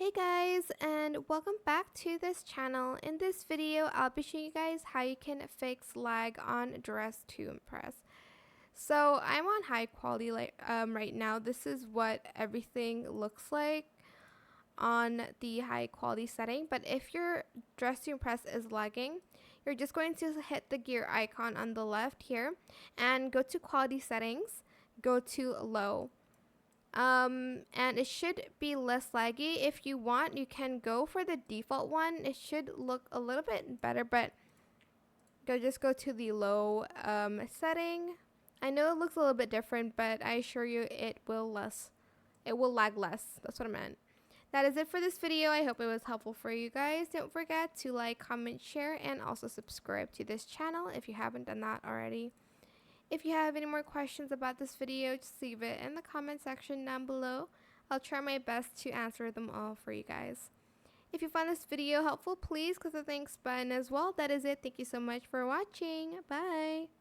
Hey guys, and welcome back to this channel. In this video, I'll be showing you guys how you can fix lag on Dress to Impress. So I'm on high quality right now. This is what everything looks like on the high quality setting. But if your Dress to Impress is lagging, you're just going to hit the gear icon on the left here and go to quality settings, go to low. And it should be less laggy. If you want, you can go for the default one. It should look a little bit better, but just go to the low setting. I know it looks a little bit different, but I assure you it will lag less. That's what I meant. That is it for this video. I hope it was helpful for you guys. Don't forget to like, comment, share, and also subscribe to this channel if you haven't done that already. If you have any more questions about this video, just leave it in the comment section down below. I'll try my best to answer them all for you guys. If you found this video helpful, please click the thanks button as well. That is it. Thank you so much for watching. Bye.